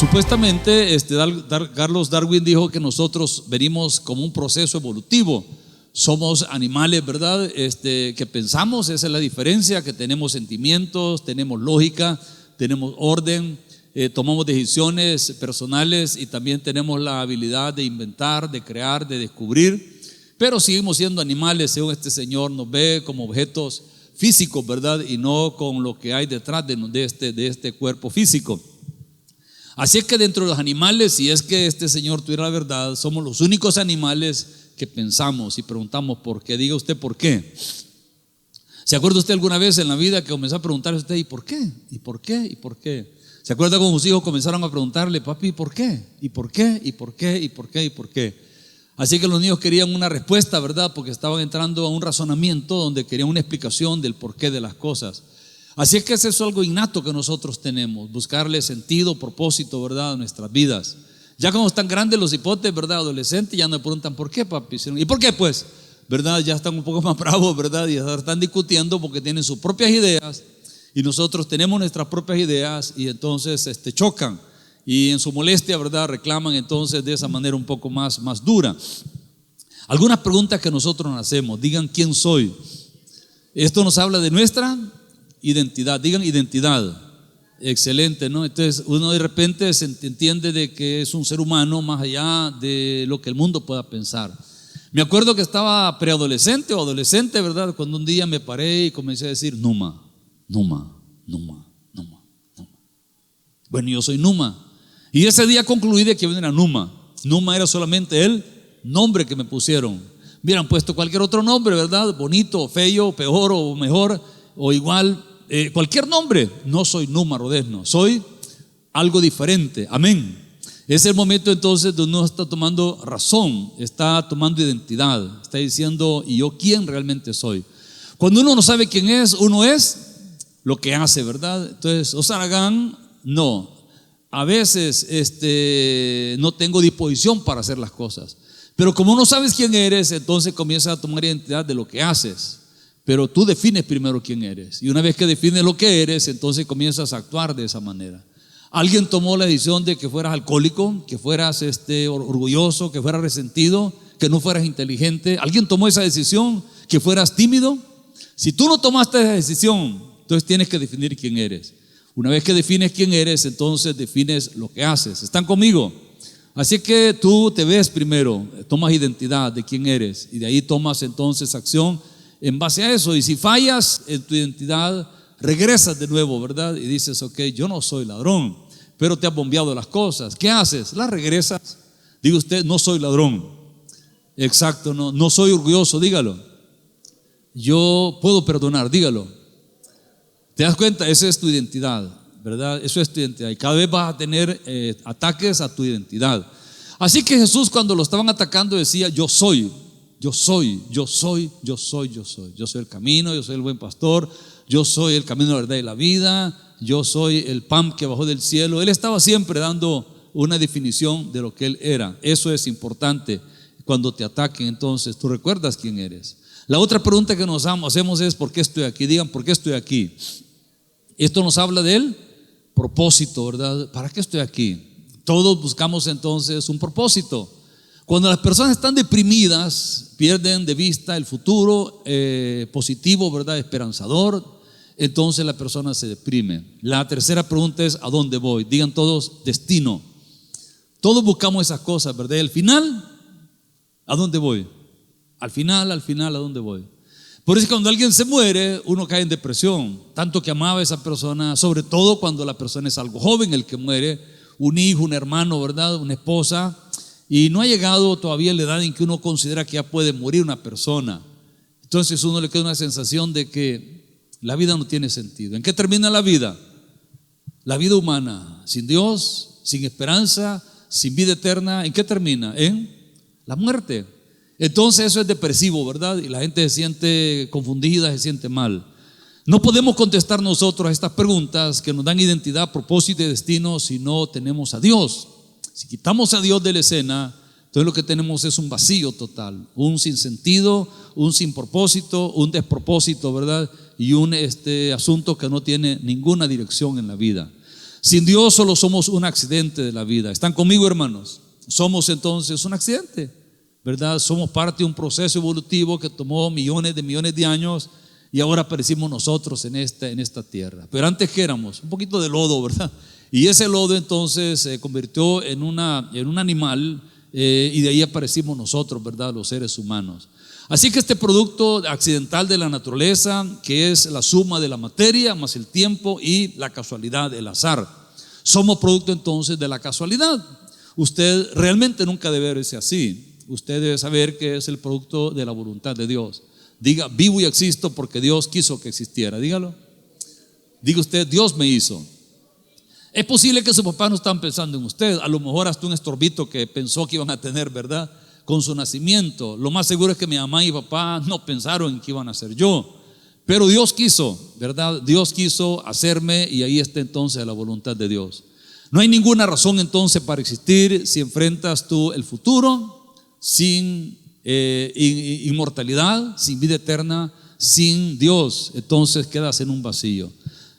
Supuestamente Carlos Darwin dijo que nosotros venimos como un proceso evolutivo. Somos animales, ¿verdad? Que pensamos, esa es la diferencia, que tenemos sentimientos, tenemos lógica, tenemos orden, tomamos decisiones personales y también tenemos la habilidad de inventar, de crear, de descubrir, pero seguimos siendo animales, según este Señor nos ve como objetos físicos, ¿verdad? Y no con lo que hay detrás de este cuerpo físico. Así es que dentro de los animales, si es que este Señor tuviera la verdad, somos los únicos animales que pensamos y preguntamos por qué. Diga usted por qué. ¿Se acuerda usted alguna vez en la vida que comenzó a preguntarse usted ¿y por qué? ¿Y por qué? ¿Y por qué? ¿Se acuerda cuando sus hijos comenzaron a preguntarle, papi, ¿y por qué? ¿Y por qué? ¿Y por qué? ¿Y por qué? ¿Y por qué? Así que los niños querían una respuesta, ¿verdad? Porque estaban entrando a un razonamiento donde querían una explicación del porqué de las cosas. Así es que eso es algo innato que nosotros tenemos, buscarle sentido, propósito, ¿verdad? A nuestras vidas. Ya cuando están grandes los hipotes, ¿verdad? Adolescentes, ya no me preguntan ¿por qué, papi? ¿Y por qué, pues? ¿Verdad? Ya están un poco más bravos, ¿verdad? Y ya están discutiendo porque tienen sus propias ideas y nosotros tenemos nuestras propias ideas y entonces chocan y en su molestia, ¿verdad? Reclaman entonces de esa manera un poco más dura. Algunas preguntas que nosotros nos hacemos, digan ¿quién soy? Esto nos habla de nuestra identidad, digan identidad. Excelente, ¿no? Entonces uno de repente se entiende de que es un ser humano más allá de lo que el mundo pueda pensar. Me acuerdo que estaba preadolescente o adolescente, ¿verdad? Cuando un día me paré y comencé a decir Numa. Bueno, yo soy Numa. Y ese día concluí de que yo era Numa. Numa era solamente el nombre que me pusieron. Me hubieran puesto cualquier otro nombre, ¿verdad? Bonito, feo, peor o mejor o igual. Cualquier nombre, no soy Numa Rodezno, soy algo diferente, amén. Es el momento entonces donde uno está tomando razón, está tomando identidad, está diciendo ¿y yo quién realmente soy? Cuando uno no sabe quién es, uno es lo que hace, ¿verdad? Entonces, Osaragán, no, a veces no tengo disposición para hacer las cosas, pero como no sabes quién eres, entonces comienzas a tomar identidad de lo que haces. Pero tú defines primero quién eres. Y una vez que defines lo que eres, entonces comienzas a actuar de esa manera. Alguien tomó la decisión de que fueras alcohólico, que fueras orgulloso, que fueras resentido, que no fueras inteligente. Alguien tomó esa decisión, que fueras tímido. Si tú no tomaste esa decisión, entonces tienes que definir quién eres. Una vez que defines quién eres, entonces defines lo que haces. ¿Están conmigo? Así que tú te ves primero, tomas identidad de quién eres y de ahí tomas entonces acción en base a eso. Y si fallas en tu identidad, regresas de nuevo, ¿verdad? Y dices, ok, yo no soy ladrón, pero te has bombeado las cosas. ¿Qué haces? Las regresas. Diga usted, no soy ladrón. Exacto, no soy orgulloso, dígalo. Yo puedo perdonar, dígalo. ¿Te das cuenta? Esa es tu identidad, ¿verdad? Eso es tu identidad. Y cada vez vas a tener ataques a tu identidad. Así que Jesús, cuando lo estaban atacando, decía, yo soy el camino, yo soy el buen pastor, yo soy el camino, la verdad y la vida, yo soy el pan que bajó del cielo. Él estaba siempre dando una definición de lo que él era. Eso es importante. Cuando te ataquen, entonces tú recuerdas quién eres. La otra pregunta que nos hacemos es ¿por qué estoy aquí? Digan, ¿por qué estoy aquí? Esto nos habla del propósito, ¿verdad? ¿Para qué estoy aquí? Todos buscamos entonces un propósito. Cuando las personas están deprimidas, pierden de vista el futuro positivo, ¿verdad? Esperanzador, entonces la persona se deprime. La tercera pregunta es ¿a dónde voy? Digan todos, destino. Todos buscamos esas cosas, ¿verdad? Y al final, ¿a dónde voy? Al final, ¿a dónde voy? Por eso cuando alguien se muere, uno cae en depresión, tanto que amaba a esa persona, sobre todo cuando la persona es algo joven, el que muere, un hijo, un hermano, ¿verdad? Una esposa. Y no ha llegado todavía la edad en que uno considera que ya puede morir una persona. Entonces uno le queda una sensación de que la vida no tiene sentido. ¿En qué termina la vida? La vida humana, sin Dios, sin esperanza, sin vida eterna. ¿En qué termina? En la muerte. Entonces eso es depresivo, ¿verdad? Y la gente se siente confundida, se siente mal. No podemos contestar nosotros a estas preguntas que nos dan identidad, propósito y destino si no tenemos a Dios. Si quitamos a Dios de la escena, entonces lo que tenemos es un vacío total, un sinsentido, un sin propósito, un despropósito, ¿verdad? Y un asunto que no tiene ninguna dirección en la vida. Sin Dios solo somos un accidente de la vida. ¿Están conmigo, hermanos? Somos entonces un accidente, ¿verdad? Somos parte de un proceso evolutivo que tomó millones de años y ahora aparecimos nosotros en esta tierra. Pero antes, ¿qué éramos? Un poquito de lodo, ¿verdad? Y ese lodo entonces se convirtió en un animal y de ahí aparecimos nosotros, ¿verdad? Los seres humanos. Así que este producto accidental de la naturaleza, que es la suma de la materia más el tiempo y la casualidad, el azar, somos producto entonces de la casualidad. Usted realmente nunca debe verse así. Usted debe saber que es el producto de la voluntad de Dios. Diga, vivo y existo porque Dios quiso que existiera. Dígalo. Diga usted, Dios me hizo. Es posible que sus papás no estaban pensando en usted. A lo mejor hasta un estorbito que pensó que iban a tener, ¿verdad? Con su nacimiento. Lo más seguro es que mi mamá y mi papá no pensaron en que iban a ser yo. Pero Dios quiso, ¿verdad? Dios quiso hacerme y ahí está entonces la voluntad de Dios. No hay ninguna razón entonces para existir si enfrentas tú el futuro sin inmortalidad, sin vida eterna, sin Dios. Entonces quedas en un vacío.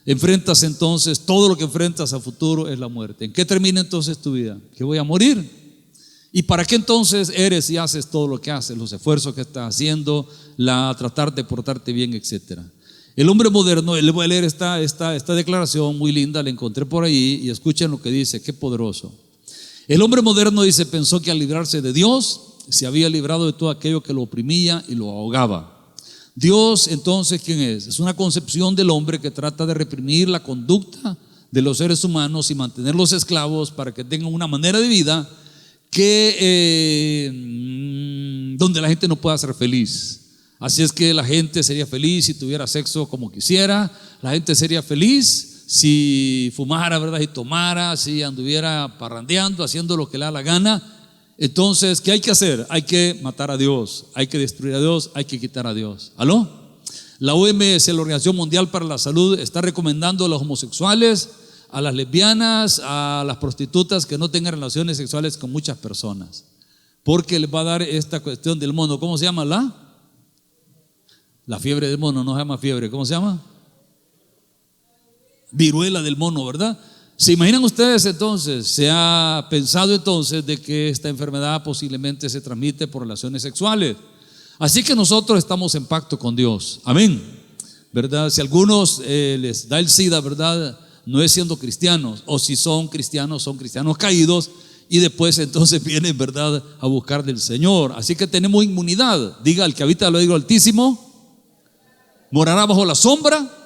Enfrentas entonces, todo lo que enfrentas a futuro es la muerte. ¿En qué termina entonces tu vida? Que voy a morir. ¿Y para qué entonces eres y haces todo lo que haces? Los esfuerzos que estás haciendo, tratar de portarte bien, etcétera. El hombre moderno, le voy a leer esta declaración muy linda, la encontré por ahí y escuchen lo que dice, qué poderoso. El hombre moderno dice, pensó que al librarse de Dios se había librado de todo aquello que lo oprimía y lo ahogaba. Dios entonces, ¿quién es? Es una concepción del hombre que trata de reprimir la conducta de los seres humanos y mantenerlos esclavos para que tengan una manera de vida donde la gente no pueda ser feliz. Así es que la gente sería feliz si tuviera sexo como quisiera, la gente sería feliz si fumara, ¿verdad? Y tomara, si anduviera parrandeando, haciendo lo que le da la gana. Entonces, ¿qué hay que hacer? Hay que matar a Dios, hay que destruir a Dios, hay que quitar a Dios. ¿Aló? La OMS, la Organización Mundial para la Salud, está recomendando a los homosexuales, a las lesbianas, a las prostitutas que no tengan relaciones sexuales con muchas personas, porque les va a dar esta cuestión del mono. ¿Cómo se llama? La fiebre del mono, no se llama fiebre. ¿Cómo se llama? Viruela del mono, ¿verdad? ¿Se imaginan ustedes entonces? Se ha pensado entonces de que esta enfermedad posiblemente se transmite por relaciones sexuales. Así que nosotros estamos en pacto con Dios. Amén, ¿verdad? Si a algunos les da el SIDA, ¿verdad? No es siendo cristianos, o si son cristianos caídos y después entonces vienen, ¿verdad?, a buscar del Señor. Así que tenemos inmunidad. Diga, el que habita lo digo Altísimo morará bajo la sombra.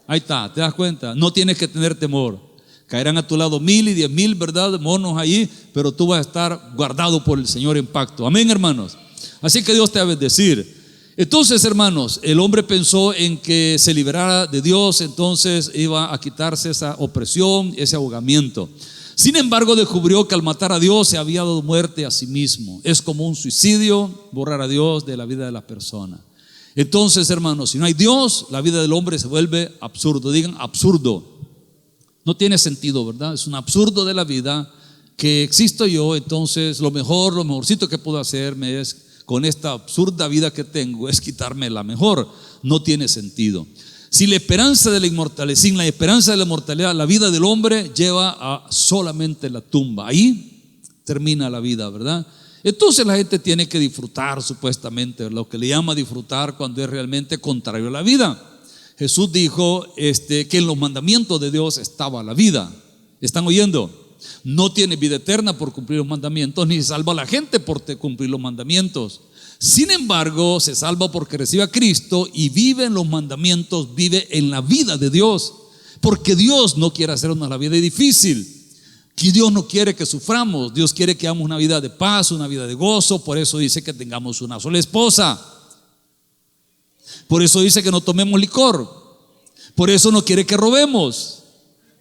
Ahí está, te das cuenta, no tienes que tener temor. Caerán a tu lado 1000 y 10,000, ¿verdad?, monos ahí, pero tú vas a estar guardado por el Señor en pacto. Amén, hermanos. Así que Dios te va a bendecir. Entonces, hermanos, el hombre pensó en que se liberara de Dios, entonces iba a quitarse esa opresión, ese ahogamiento. Sin embargo, descubrió que al matar a Dios se había dado muerte a sí mismo. Es como un suicidio, borrar a Dios de la vida de la persona. Entonces, hermanos, si no hay Dios, la vida del hombre se vuelve absurdo. Digan, absurdo. No tiene sentido, ¿verdad? Es un absurdo de la vida que existo yo, entonces lo mejorcito que puedo hacerme es, con esta absurda vida que tengo, es quitarme la mejor. No tiene sentido. Sin la esperanza de la inmortalidad, la vida del hombre lleva a solamente la tumba. Ahí termina la vida, ¿verdad? Entonces la gente tiene que disfrutar supuestamente, lo que le llama disfrutar cuando es realmente contrario a la vida. Jesús dijo que en los mandamientos de Dios estaba la vida. ¿Están oyendo? No tiene vida eterna por cumplir los mandamientos, ni se salva a la gente por cumplir los mandamientos. Sin embargo, se salva porque recibe a Cristo y vive en los mandamientos, vive en la vida de Dios. Porque Dios no quiere hacernos la vida difícil. Que Dios no quiere que suframos. Dios quiere que hagamos una vida de paz, una vida de gozo. Por eso dice que tengamos una sola esposa. Por eso dice que no tomemos licor. Por eso no quiere que robemos.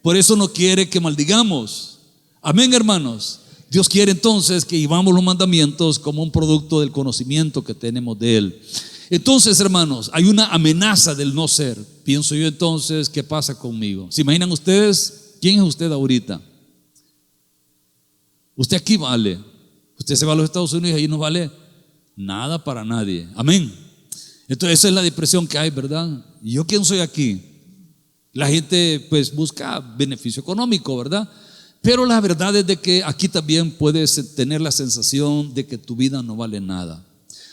Por eso no quiere que maldigamos. Amén, hermanos. Dios quiere entonces que vivamos los mandamientos como un producto del conocimiento que tenemos de Él. Entonces, hermanos, hay una amenaza del no ser. Pienso yo entonces, ¿qué pasa conmigo? ¿Se imaginan ustedes? ¿Quién es usted ahorita? Usted aquí vale. Usted se va a los Estados Unidos y ahí no vale nada para nadie. Amén. Entonces esa es la depresión que hay, ¿verdad? ¿Y yo quién soy aquí? La gente pues busca beneficio económico, ¿verdad? Pero la verdad es de que aquí también puedes tener la sensación de que tu vida no vale nada.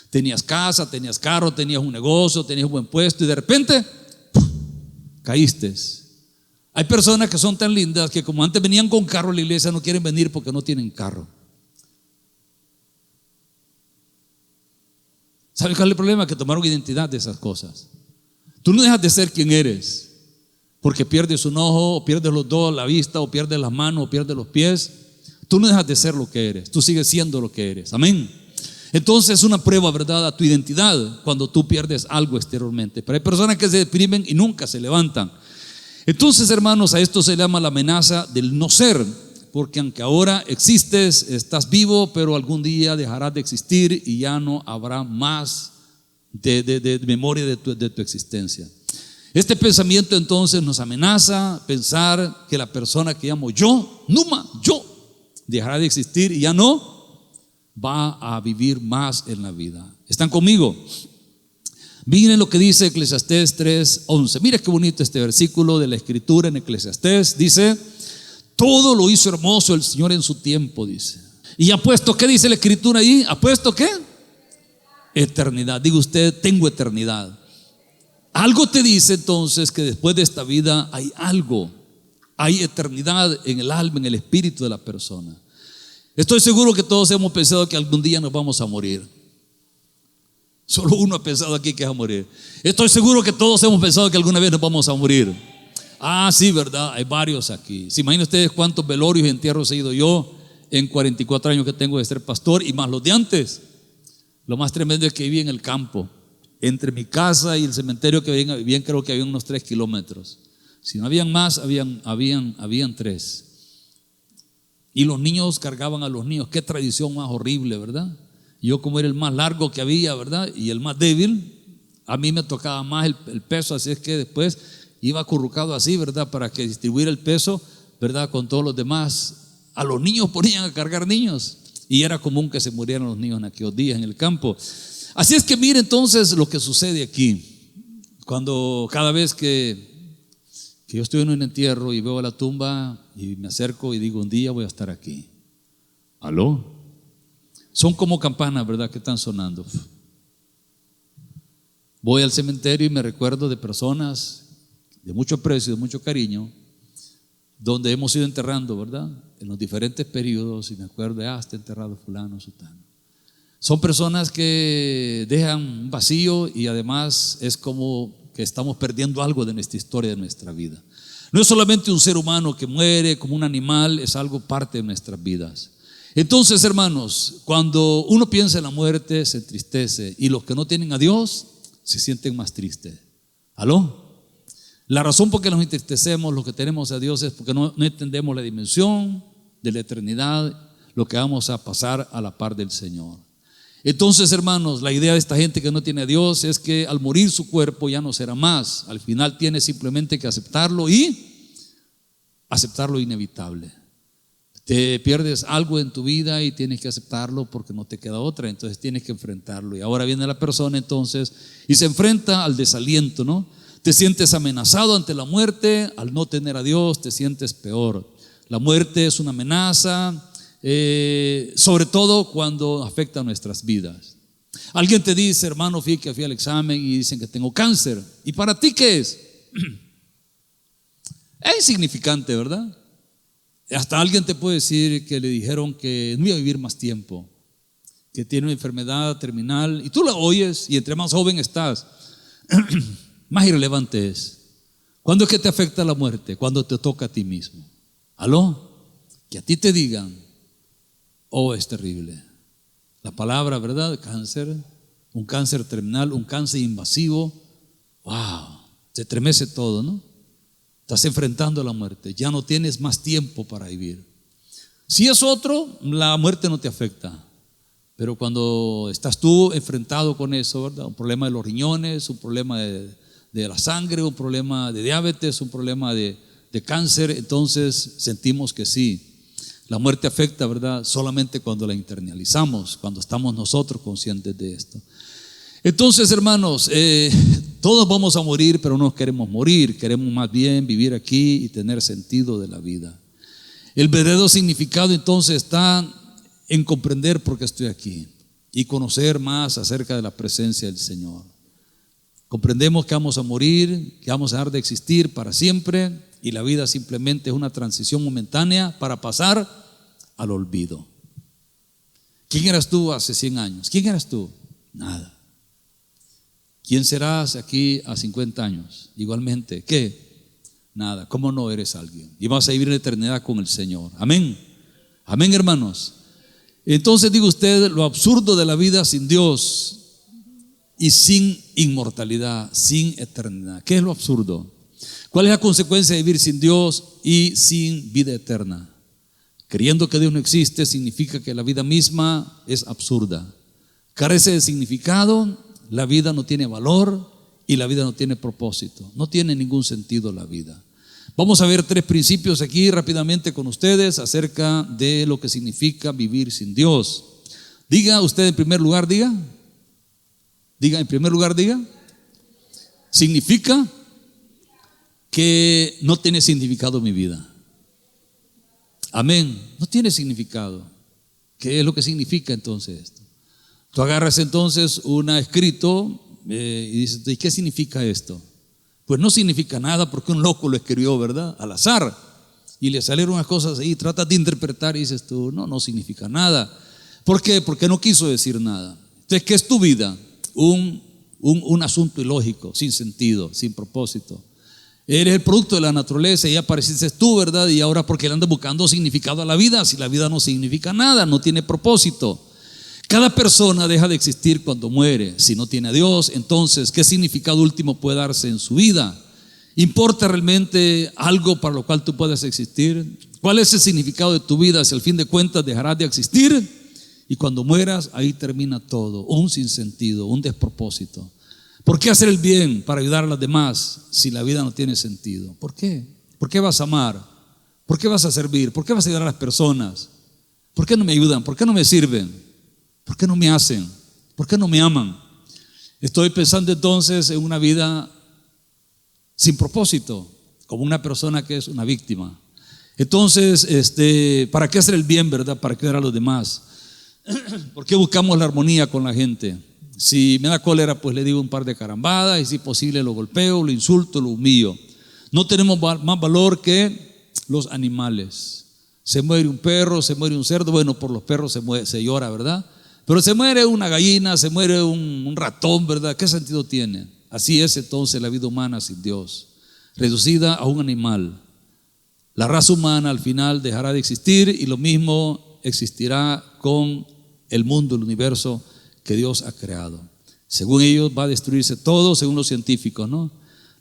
Tenías casa, tenías carro, tenías un negocio, tenías un buen puesto y de repente ¡puf!, caíste. Hay personas que son tan lindas que como antes venían con carro a la iglesia, no quieren venir porque no tienen carro. ¿Sabes cuál es el problema? Que tomaron identidad de esas cosas. Tú no dejas de ser quien eres porque pierdes un ojo, o pierdes los dos, la vista, o pierdes las manos, o pierdes los pies. Tú no dejas de ser lo que eres, tú sigues siendo lo que eres. Amén. Entonces es una prueba, ¿verdad?, a tu identidad cuando tú pierdes algo exteriormente. Pero hay personas que se deprimen y nunca se levantan. Entonces, hermanos, a esto se le llama la amenaza del no ser, porque aunque ahora existes, estás vivo, pero algún día dejarás de existir y ya no habrá más de memoria de tu existencia. Este pensamiento entonces nos amenaza pensar que la persona que llamo yo, Numa, yo, dejará de existir y ya no va a vivir más en la vida. ¿Están conmigo? Miren lo que dice Eclesiastés 3:11. Mira qué bonito este versículo de la escritura en Eclesiastés. Dice: todo lo hizo hermoso el Señor en su tiempo, dice. Y ha puesto, ¿qué dice la escritura ahí? ¿Ha puesto qué? Eternidad. Diga usted, tengo eternidad. Algo te dice entonces que después de esta vida hay algo, hay eternidad en el alma, en el espíritu de la persona. Estoy seguro que todos hemos pensado que algún día nos vamos a morir. Solo uno ha pensado aquí que va a morir. Estoy seguro que todos hemos pensado que alguna vez nos vamos a morir. Ah, sí, verdad, hay varios aquí. ¿Se imaginan ustedes cuántos velorios y entierros he ido yo en 44 años que tengo de ser pastor y más los de antes? Lo más tremendo es que viví en el campo. Entre mi casa y el cementerio que vivían, creo que había unos 3 kilómetros. Si no habían más, habían 3. Y los niños cargaban a los niños. Qué tradición más horrible, ¿verdad? Yo, como era el más largo que había, ¿verdad?, y el más débil, a mí me tocaba más el peso. Así es que después iba acurrucado así, ¿verdad?, para que distribuir el peso, ¿verdad?, con todos los demás. A los niños ponían a cargar niños y era común que se murieran los niños en aquellos días en el campo. Así es que mire entonces lo que sucede aquí. Cada vez que yo estoy en un entierro y veo la tumba y me acerco y digo, un día voy a estar aquí. ¿Aló? Son como campanas, ¿verdad?, que están sonando. Voy al cementerio y me recuerdo de personas de mucho aprecio, de mucho cariño, donde hemos ido enterrando, ¿verdad?, en los diferentes periodos, y me acuerdo de, está enterrado fulano, sutano. Son personas que dejan un vacío y además es como que estamos perdiendo algo de nuestra historia, de nuestra vida. No es solamente un ser humano que muere como un animal, es algo parte de nuestras vidas. Entonces, hermanos, cuando uno piensa en la muerte se entristece, y los que no tienen a Dios se sienten más tristes. ¿Aló? La razón por que nos entristecemos, los que tenemos a Dios, es porque no entendemos la dimensión de la eternidad, lo que vamos a pasar a la par del Señor. Entonces, hermanos, la idea de esta gente que no tiene a Dios es que al morir su cuerpo ya no será más. Al final tiene simplemente que aceptarlo y aceptar lo inevitable. Te pierdes algo en tu vida y tienes que aceptarlo porque no te queda otra, entonces tienes que enfrentarlo. Y ahora viene la persona entonces y se enfrenta al desaliento, ¿no? Te sientes amenazado ante la muerte. Al no tener a Dios te sientes peor. La muerte es una amenaza, sobre todo cuando afecta a nuestras vidas. Alguien te dice, hermano, fui al examen y dicen que tengo cáncer. ¿Y para ti qué es? Es insignificante, ¿verdad? Hasta alguien te puede decir que le dijeron que no iba a vivir más tiempo, que tiene una enfermedad terminal, y tú la oyes, y entre más joven estás, más irrelevante es. ¿Cuándo es que te afecta la muerte? Cuando te toca a ti mismo. ¿Aló? Que a ti te digan, es terrible. La palabra, ¿verdad? Cáncer, un cáncer terminal, un cáncer invasivo. Wow, se estremece todo, ¿no? Estás enfrentando la muerte, ya no tienes más tiempo para vivir. Si es otro, la muerte no te afecta. Pero cuando estás tú enfrentado con eso, ¿verdad?, un problema de los riñones, un problema de la sangre, un problema de diabetes, un problema de cáncer, entonces sentimos que sí. La muerte afecta, ¿verdad?, solamente cuando la internalizamos, cuando estamos nosotros conscientes de esto. Entonces, hermanos, Todos vamos a morir, pero no queremos morir, queremos más bien vivir aquí y tener sentido de la vida. El verdadero significado entonces está en comprender por qué estoy aquí y conocer más acerca de la presencia del Señor. Comprendemos que vamos a morir, que vamos a dejar de existir para siempre y la vida simplemente es una transición momentánea para pasar al olvido. ¿Quién eras tú hace 100 años? ¿Quién eras tú? Nada. ¿Quién serás aquí a 50 años? Igualmente, ¿qué? Nada. ¿Cómo no eres alguien? Y vas a vivir en la eternidad con el Señor. Amén. Amén, hermanos. Entonces diga usted lo absurdo de la vida sin Dios y sin inmortalidad, sin eternidad. ¿Qué es lo absurdo? ¿Cuál es la consecuencia de vivir sin Dios y sin vida eterna? Creyendo que Dios no existe significa que la vida misma es absurda. Carece de significado, la vida no tiene valor y la vida no tiene propósito. No tiene ningún sentido la vida. Vamos a ver 3 principios aquí rápidamente con ustedes acerca de lo que significa vivir sin Dios. Diga usted en primer lugar, diga, significa que no tiene significado mi vida. Amén, no tiene significado. ¿Qué es lo que significa entonces esto? Tú agarras entonces un escrito y dices, ¿y qué significa esto? Pues no significa nada porque un loco lo escribió, ¿verdad? Al azar. Y le salieron unas cosas ahí, tratas de interpretar y dices tú, no significa nada. ¿Por qué? Porque no quiso decir nada. Entonces, ¿qué es tu vida? Un asunto ilógico, sin sentido, sin propósito. Eres el producto de la naturaleza y ya apareciste tú, ¿verdad? Y ahora porque le andas buscando significado a la vida, si la vida no significa nada, no tiene propósito. Cada persona deja de existir cuando muere. Si no tiene a Dios, entonces, ¿qué significado último puede darse en su vida? ¿Importa realmente algo para lo cual tú puedas existir? ¿Cuál es el significado de tu vida si al fin de cuentas dejarás de existir? Y cuando mueras, ahí termina todo, un sinsentido, un despropósito. ¿Por qué hacer el bien para ayudar a los demás si la vida no tiene sentido? ¿Por qué? ¿Por qué vas a amar? ¿Por qué vas a servir? ¿Por qué vas a ayudar a las personas? ¿Por qué no me ayudan? ¿Por qué no me sirven? ¿Por qué no me hacen? ¿Por qué no me aman? Estoy pensando entonces en una vida sin propósito, como una persona que es una víctima. Entonces, ¿para qué hacer el bien, verdad? ¿Para qué dar a los demás? ¿Por qué buscamos la armonía con la gente? Si me da cólera, pues le digo un par de carambadas y si posible lo golpeo, lo insulto, lo humillo. No tenemos más valor que los animales. Se muere un perro, se muere un cerdo, bueno, por los perros se llora, ¿verdad? Pero se muere una gallina, se muere un ratón, ¿verdad? ¿Qué sentido tiene? Así es entonces la vida humana sin Dios, reducida a un animal. La raza humana al final dejará de existir y lo mismo existirá con el mundo, el universo que Dios ha creado. Según ellos va a destruirse todo, según los científicos, ¿no?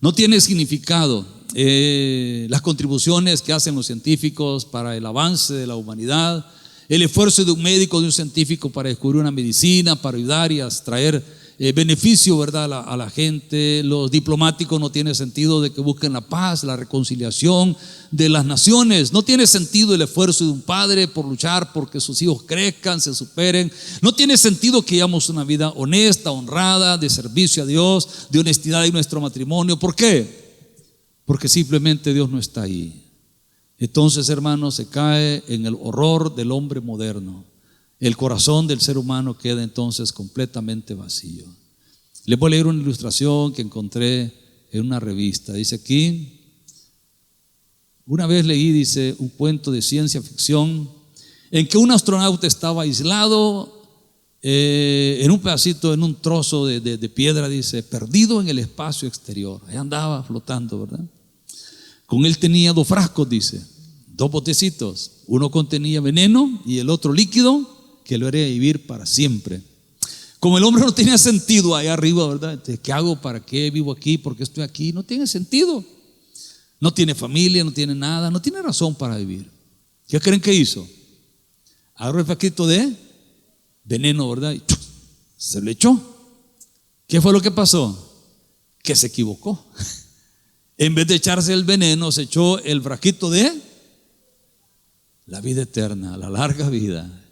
No tiene significado las contribuciones que hacen los científicos para el avance de la humanidad, el esfuerzo de un médico, de un científico para descubrir una medicina, para ayudar y a traer beneficio, ¿verdad? a la gente. Los diplomáticos no tiene sentido de que busquen la paz, la reconciliación de las naciones. No tiene sentido el esfuerzo de un padre por luchar porque sus hijos crezcan, se superen. No tiene sentido que llevamos una vida honesta, honrada, de servicio a Dios, de honestidad en nuestro matrimonio. ¿Por qué? Porque simplemente Dios no está ahí. Entonces, hermanos, se cae en el horror del hombre moderno. El corazón del ser humano queda entonces completamente vacío. Les voy a leer una ilustración que encontré en una revista. Dice aquí, una vez leí, dice, un cuento de ciencia ficción en que un astronauta estaba aislado en un pedacito, en un trozo de piedra, dice, perdido en el espacio exterior. Ahí andaba flotando, ¿verdad? Con él tenía 2 frascos, dice, 2 botecitos. Uno contenía veneno y el otro líquido que lo haría vivir para siempre. Como el hombre no tenía sentido allá arriba, ¿verdad? Entonces, ¿qué hago? ¿Para qué vivo aquí? ¿Por qué estoy aquí? No tiene sentido. No tiene familia, no tiene nada, no tiene razón para vivir. ¿Qué creen que hizo? Agarró el frasquito de veneno, ¿verdad? Y se lo echó. ¿Qué fue lo que pasó? Que se equivocó. En vez de echarse el veneno, se echó el frasquito de la vida eterna, la larga vida.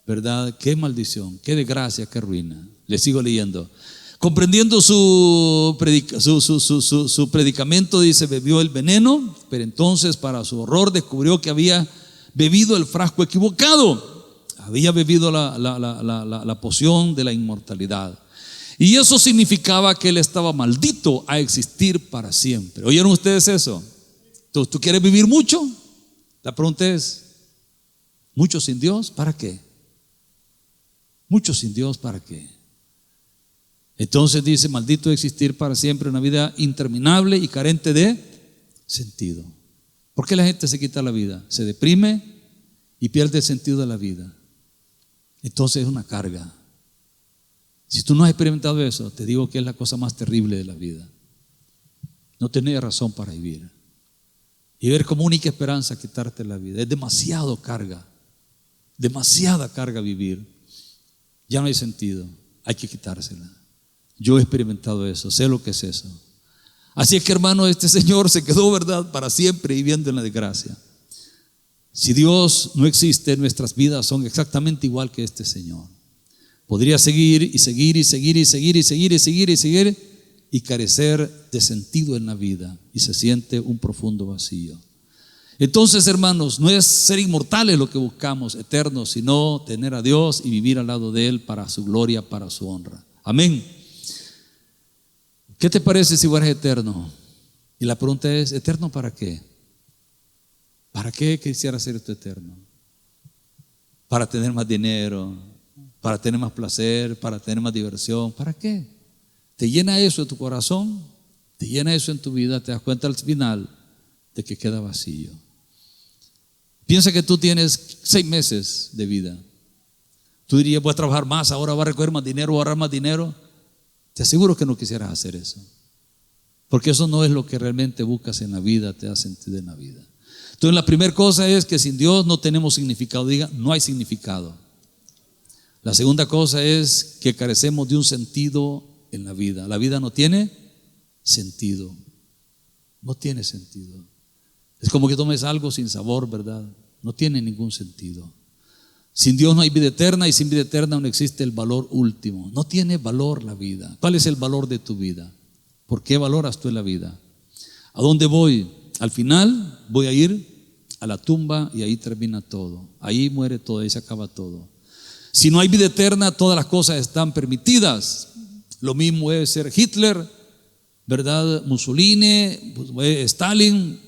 ¿Verdad? Qué maldición, qué desgracia, qué ruina. Le sigo leyendo. Comprendiendo su predicamento, dice, bebió el veneno, pero entonces para su horror descubrió que había bebido el frasco equivocado. Había bebido la poción de la inmortalidad. Y eso significaba que él estaba maldito a existir para siempre. ¿Oyeron ustedes eso? ¿Tú quieres vivir mucho? La pregunta es, ¿mucho sin Dios? ¿Para qué? ¿Mucho sin Dios? ¿Para qué? Entonces dice, maldito de existir para siempre, una vida interminable y carente de sentido. ¿Por qué la gente se quita la vida? Se deprime y pierde el sentido de la vida. Entonces es una carga. Si tú no has experimentado eso, te digo que es la cosa más terrible de la vida. No tener razón para vivir. Y ver como única esperanza quitarte la vida. Es demasiada carga vivir. Ya no hay sentido, hay que quitársela. Yo he experimentado eso, sé lo que es eso. Así es que, hermano, este señor se quedó, ¿verdad?, para siempre viviendo en la desgracia. Si Dios no existe, nuestras vidas son exactamente igual que este señor. Podría seguir y seguir y seguir y seguir y seguir y seguir y seguir y carecer de sentido en la vida, y se siente un profundo vacío. Entonces, hermanos, no es ser inmortales lo que buscamos, eternos, sino tener a Dios y vivir al lado de Él para su gloria, para su honra. Amén. ¿Qué te parece si fueras eterno? Y la pregunta es, ¿eterno para qué? ¿Para qué quisiera ser esto eterno? ¿Para tener más dinero? ¿Para tener más placer? ¿Para tener más diversión? ¿Para qué? ¿Te llena eso en tu corazón? ¿Te llena eso en tu vida? ¿Te das cuenta al final de que queda vacío? Piensa que tú tienes 6 meses de vida. Tú dirías, voy a trabajar más, ahora voy a recoger más dinero, voy a ahorrar más dinero. Te aseguro que no quisieras hacer eso, porque eso no es lo que realmente buscas en la vida, te da sentido en la vida. Entonces la primera cosa es que sin Dios no tenemos significado. Diga, no hay significado. La segunda cosa es que carecemos de un sentido en la vida. La vida no tiene sentido. No tiene sentido. Es como que tomes algo sin sabor, ¿verdad? No tiene ningún sentido. Sin Dios no hay vida eterna, y sin vida eterna no existe el valor último. No tiene valor la vida. ¿Cuál es el valor de tu vida? ¿Por qué valoras tú la vida? ¿A dónde voy? Al final voy a ir a la tumba y ahí termina todo. Ahí muere todo, ahí se acaba todo. Si no hay vida eterna, todas las cosas están permitidas. Lo mismo es ser Hitler, ¿verdad? Mussolini, Stalin,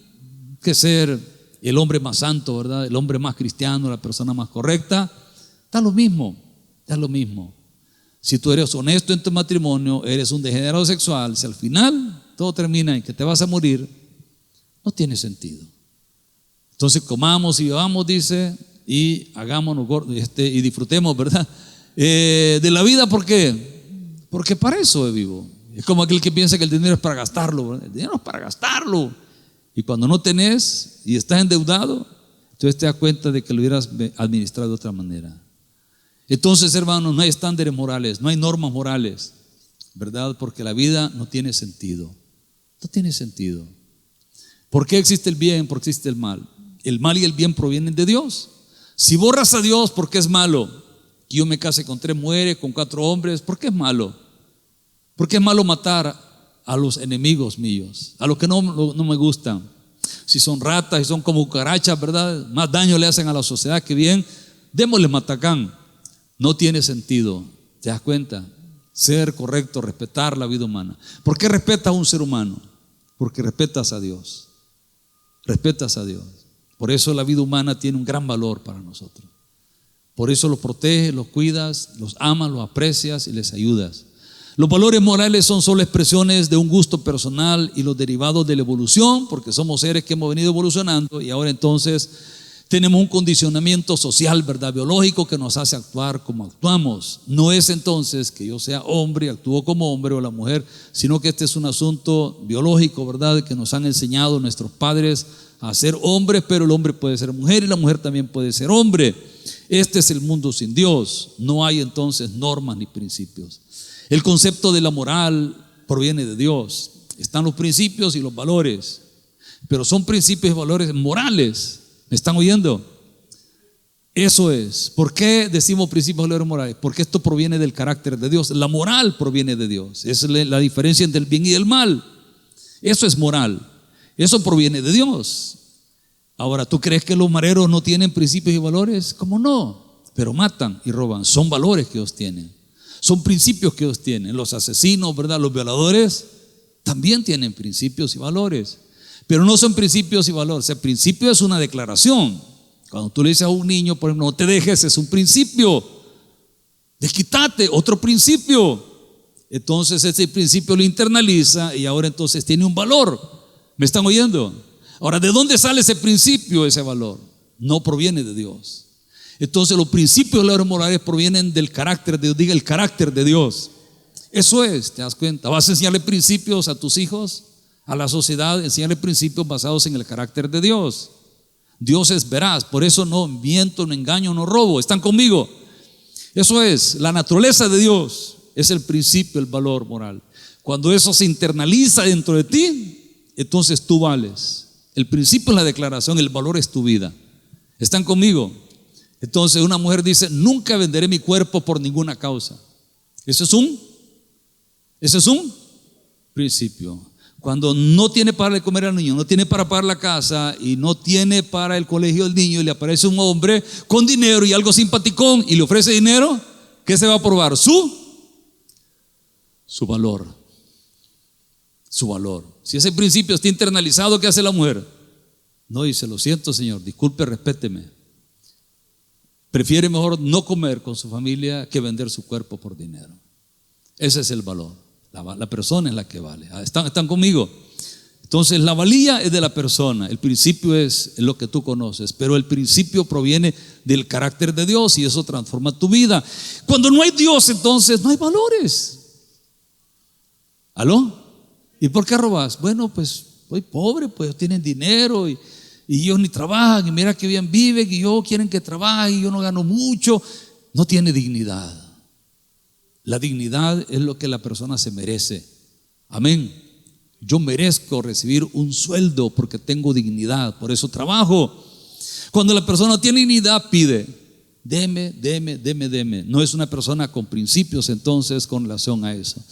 que ser el hombre más santo, ¿verdad? El hombre más cristiano, la persona más correcta. Da lo mismo, da lo mismo. Si tú eres honesto en tu matrimonio, eres un degenerado sexual, si al final todo termina en que te vas a morir, no tiene sentido. Entonces comamos y bebamos, dice, y hagámonos gordos, y disfrutemos, ¿verdad? De la vida. ¿Por qué? Porque para eso vivo. Es como aquel que piensa que el dinero es para gastarlo, ¿verdad? El dinero es para gastarlo. Y cuando no tenés y estás endeudado, entonces te das cuenta de que lo hubieras administrado de otra manera. Entonces, hermanos, no hay estándares morales, no hay normas morales, ¿verdad? Porque la vida no tiene sentido. No tiene sentido. ¿Por qué existe el bien? ¿Por qué existe el mal? El mal y el bien provienen de Dios. Si borras a Dios, ¿por qué es malo? Que yo me case con 3 mujeres, con 4 hombres, ¿por qué es malo? ¿Por qué es malo matar a los enemigos míos, a los que no me gustan? Si son ratas, si son como cucarachas, ¿verdad? Más daño le hacen a la sociedad que bien. Démosle matacán. No tiene sentido. ¿Te das cuenta? Ser correcto, respetar la vida humana. ¿Por qué respetas a un ser humano? Porque respetas a Dios. Respetas a Dios. Por eso la vida humana tiene un gran valor para nosotros. Por eso los proteges, los cuidas, los amas, los aprecias y les ayudas. Los valores morales son solo expresiones de un gusto personal y los derivados de la evolución, porque somos seres que hemos venido evolucionando y ahora entonces tenemos un condicionamiento social, ¿verdad? Biológico, que nos hace actuar como actuamos. No es entonces que yo sea hombre y actúo como hombre, o la mujer, sino que este es un asunto biológico, ¿verdad? Que nos han enseñado nuestros padres a ser hombres, pero el hombre puede ser mujer y la mujer también puede ser hombre. Este es el mundo sin Dios. No hay entonces normas ni principios. El concepto de la moral proviene de Dios. Están los principios y los valores, pero son principios y valores morales. ¿Me están oyendo? Eso es. ¿Por qué decimos principios y valores morales? Porque esto proviene del carácter de Dios. La moral proviene de Dios. Esa es la diferencia entre el bien y el mal. Eso es moral. Eso proviene de Dios. Ahora, ¿tú crees que los mareros no tienen principios y valores? ¿Cómo no? Pero matan y roban. Son valores que ellos tienen. Son principios que ellos tienen. Los asesinos, ¿verdad? Los violadores también tienen principios y valores. Pero no son principios y valores. El principio es una declaración. Cuando tú le dices a un niño, por ejemplo, no te dejes, es un principio. Desquítate, otro principio. Entonces ese principio lo internaliza y ahora entonces tiene un valor. ¿Me están oyendo? Ahora, ¿de dónde sale ese principio, ese valor? No proviene de Dios. Entonces los principios de los morales provienen del carácter de Dios. Diga, el carácter de Dios. Eso es, ¿te das cuenta? ¿Vas a enseñarle principios a tus hijos? A la sociedad, enseñarle principios basados en el carácter de Dios. Dios es veraz, por eso no miento, no engaño, no robo. ¿Están conmigo? Eso es, la naturaleza de Dios es el principio, el valor moral. Cuando eso se internaliza dentro de ti, entonces tú vales. El principio es la declaración, el valor es tu vida. ¿Están conmigo? Entonces una mujer dice, nunca venderé mi cuerpo por ninguna causa. Ese es un principio. Cuando no tiene para comer al niño, no tiene para pagar la casa y no tiene para el colegio del niño y le aparece un hombre con dinero y algo simpaticón y le ofrece dinero, ¿qué se va a probar? Su valor. Su valor. Si ese principio está internalizado, ¿qué hace la mujer? No dice, lo siento, señor, disculpe, respéteme. Prefiere mejor no comer con su familia que vender su cuerpo por dinero. Ese es el valor. La persona es la que vale. ¿Están conmigo? Entonces la valía es de la persona. El principio es lo que tú conoces, pero el principio proviene del carácter de Dios y eso transforma tu vida. Cuando no hay Dios, entonces no hay valores. ¿Aló? ¿Y por qué robas? Bueno, pues soy pobre, pues tienen dinero y ellos ni trabajan y mira que bien viven y yo quieren que trabaje y yo no gano mucho. No tiene dignidad. La dignidad es lo que la persona se merece. Amén. Yo merezco recibir un sueldo porque tengo dignidad, por eso trabajo. Cuando la persona no tiene dignidad, pide, deme. No es una persona con principios entonces con relación a eso.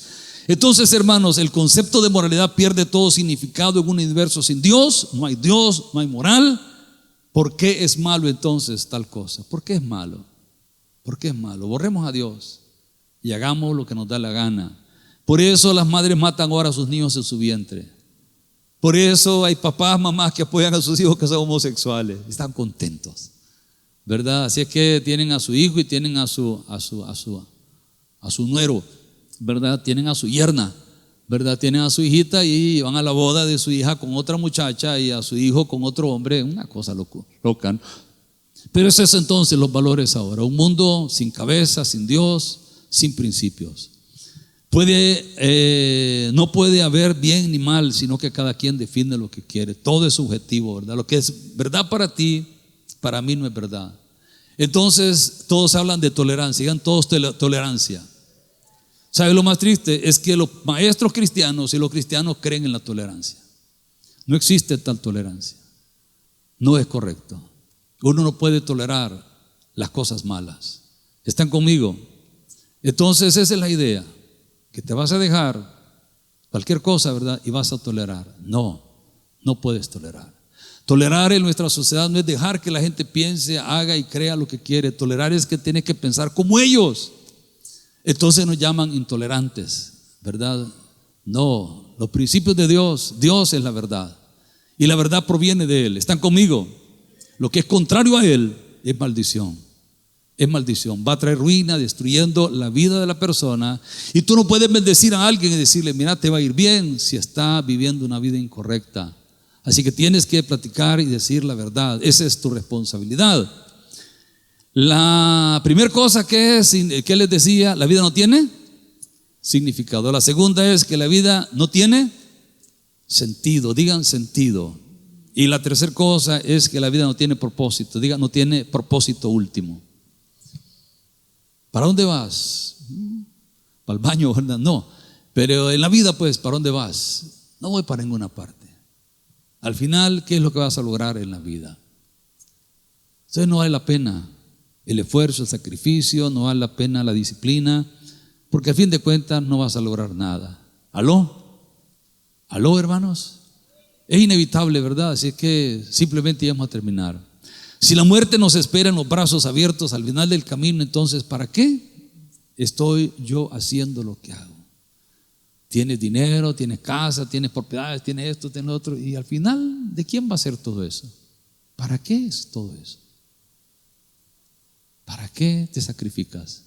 Entonces, hermanos, el concepto de moralidad pierde todo significado en un universo sin Dios. No hay moral. ¿Por qué es malo entonces tal cosa? ¿Por qué es malo? ¿Por qué es malo? Borremos a Dios y hagamos lo que nos da la gana. Por eso las madres matan ahora a sus niños en su vientre. Por eso hay papás, mamás que apoyan a sus hijos que son homosexuales. Están contentos, ¿verdad? Así es que tienen a su hijo y tienen a su nuero, ¿verdad? Tienen a su yerna, ¿verdad? Tienen a su hijita y van a la boda de su hija con otra muchacha y a su hijo con otro hombre. Una cosa loca, ¿no? Pero ese es entonces los valores ahora. Un mundo sin cabeza, sin Dios, sin principios. No puede haber bien ni mal, sino que cada quien define lo que quiere. Todo es subjetivo, ¿verdad? Lo que es verdad para ti, para mí no es verdad. Entonces todos hablan de tolerancia, digan todos tolerancia. ¿Sabe lo más triste? Es que los maestros cristianos y los cristianos creen en la tolerancia. No existe tal tolerancia. No es correcto. Uno no puede tolerar las cosas malas. ¿Están conmigo? Entonces esa es la idea, que te vas a dejar cualquier cosa, ¿verdad? Y vas a tolerar. No puedes tolerar. Tolerar en nuestra sociedad no es dejar que la gente piense, haga y crea lo que quiere. Tolerar es que tiene que pensar como ellos. Entonces nos llaman intolerantes, ¿verdad? No, los principios de Dios es la verdad. Y la verdad proviene de Él. ¿Están conmigo? Lo que es contrario a Él es maldición. Es maldición, va a traer ruina, destruyendo la vida de la persona. Y tú no puedes bendecir a alguien y decirle, mira, te va a ir bien si está viviendo una vida incorrecta. Así que tienes que platicar y decir la verdad. Esa es tu responsabilidad. La primera cosa que les decía, la vida no tiene significado. La segunda es que la vida no tiene sentido, digan sentido. Y la tercera cosa es que la vida no tiene propósito, digan no tiene propósito último. ¿Para dónde vas? ¿Para el baño, verdad? No, pero en la vida pues, ¿para dónde vas? No voy para ninguna parte. Al final, ¿qué es lo que vas a lograr en la vida? Entonces no vale la pena el esfuerzo, el sacrificio, no vale la pena la disciplina, porque al fin de cuentas no vas a lograr nada. ¿Aló, hermanos? Es inevitable, ¿verdad? Así es que simplemente ya vamos a terminar. Si la muerte nos espera en los brazos abiertos al final del camino, entonces ¿para qué estoy yo haciendo lo que hago? Tienes dinero, tienes casa, tienes propiedades, tienes esto, tienes lo otro, y al final, ¿de quién va a ser todo eso? ¿Para qué es todo eso? ¿Para qué te sacrificas?